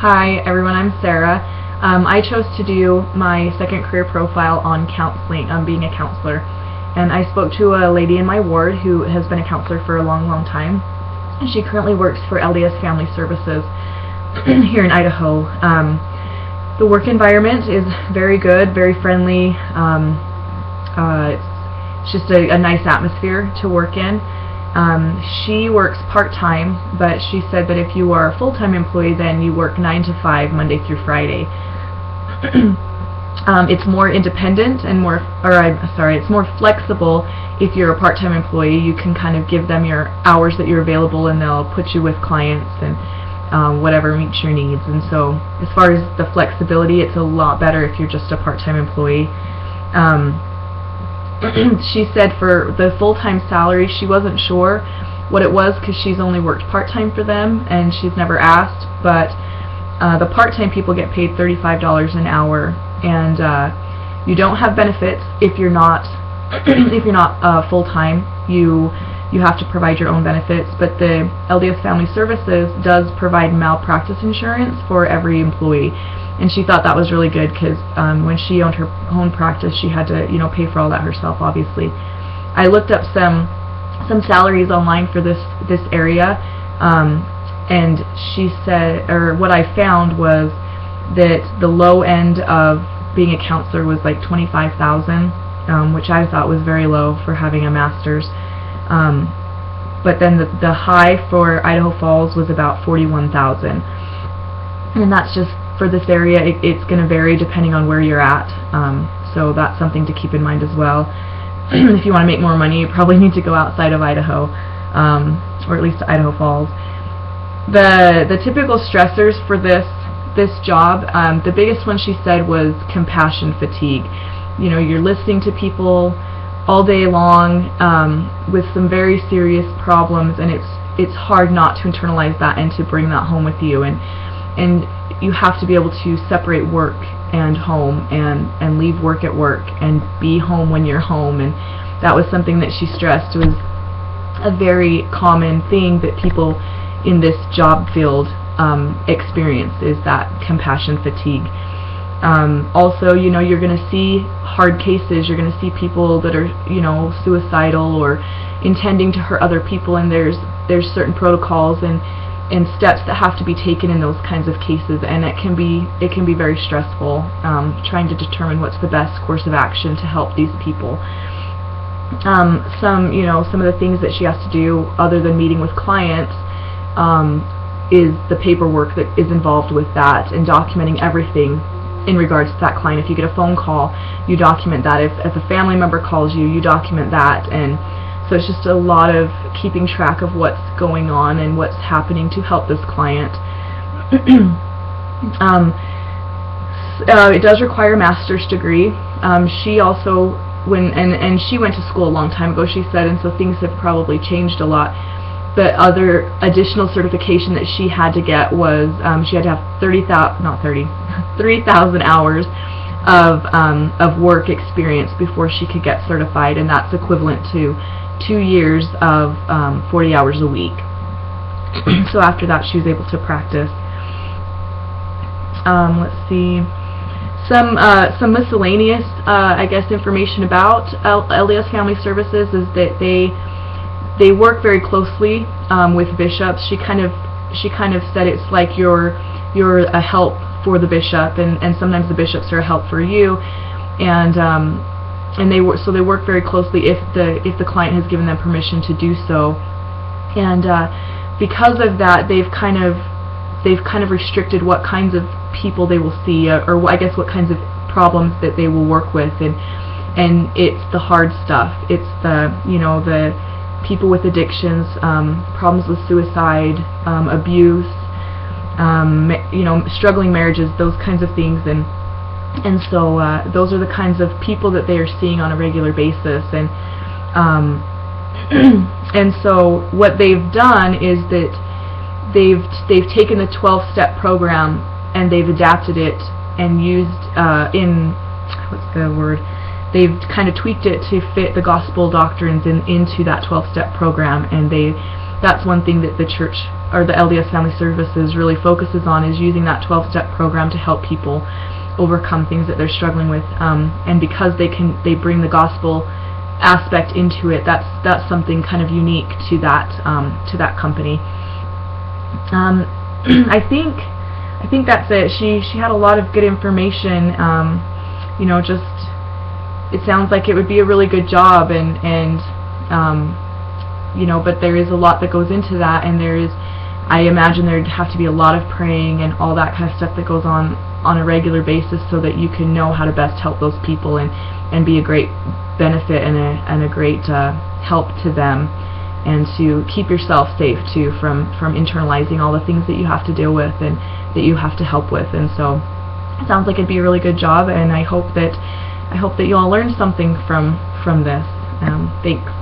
Hi everyone, I'm Sarah. I chose to do my second career profile on counseling, being a counselor. And I spoke to a lady in my ward who has been a counselor for a long time. She currently works for LDS Family Services here in Idaho. The work environment is very good, very friendly. It's just a nice atmosphere to work in. She works part-time, but she said that if you are a full-time employee, then you work 9 to 5 Monday through Friday. It's more independent and it's more flexible. If you're a part-time employee, you can kind of give them your hours that you're available, and they'll put you with clients and whatever meets your needs. And so, as far as the flexibility, it's a lot better if you're just a part-time employee. She said for the full-time salary, she wasn't sure what it was because she's only worked part-time for them and she's never asked, but the part-time people get paid $35 an hour, and you don't have benefits if you're not full-time. You have to provide your own benefits, but the LDS Family Services does provide malpractice insurance for every employee. And she thought that was really good because when she owned her own practice, she had to, pay for all that herself, obviously. I looked up some salaries online for this area, and she said, or what I found was that the low end of being a counselor was like $25,000, which I thought was very low for having a master's. But then the high for Idaho Falls was about $41,000, and that's just for this area. It's going to vary depending on where you're at, so that's something to keep in mind as well. If you want to make more money, you probably need to go outside of Idaho, or at least to Idaho Falls. The typical stressors for this job, the biggest one she said was compassion fatigue. You're listening to people all day long with some very serious problems, and it's hard not to internalize that and to bring that home with you, and you have to be able to separate work and home, and leave work at work and be home when you're home. And that was something that she stressed was a very common thing that people in this job field experience, is that compassion fatigue. Also, you're going to see hard cases. You're going to see people that are, suicidal or intending to hurt other people, and there's certain protocols and steps that have to be taken in those kinds of cases, and it can be very stressful trying to determine what's the best course of action to help these people. Some of the things that she has to do other than meeting with clients is the paperwork that is involved with that, and documenting everything in regards to that client. If you get a phone call, you document that. If a family member calls you, you document that. And so it's just a lot of keeping track of what's going on and what's happening to help this client. It does require a master's degree. She also, and she went to school a long time ago, she said, and so things have probably changed a lot. The other additional certification that she had to get was she had to have 3,000 hours of work experience before she could get certified, and that's equivalent to 2 years of 40 hours a week. So after that, she was able to practice. Let's see, some miscellaneous, information about LDS Family Services is that they work very closely with bishops. She kind of said it's like you're a help for the bishop, and sometimes the bishops are a help for you, and they work very closely if the client has given them permission to do so. And because of that, they've kind of restricted what kinds of people they will see, or I guess what kinds of problems that they will work with, and it's the hard stuff. It's the people with addictions, problems with suicide, abuse, struggling marriages, those kinds of things, and so those are the kinds of people that they are seeing on a regular basis. And and so what they've done is that they've taken the 12-step program and they've adapted it and used they've kind of tweaked it to fit the gospel doctrines into that 12-step program, and that's one thing that the church or the LDS Family Services really focuses on, is using that 12-step program to help people overcome things that they're struggling with, and because they bring the gospel aspect into it, that's something kind of unique to that company. I think that's it. She had a lot of good information. Just it sounds like it would be a really good job, and but there is a lot that goes into that, and I imagine there'd have to be a lot of praying and all that kind of stuff that goes on a regular basis, so that you can know how to best help those people and be a great benefit and a great help to them, and to keep yourself safe too from internalizing all the things that you have to deal with and that you have to help with. And so it sounds like it'd be a really good job, and I hope that you all learned something from this. Thanks.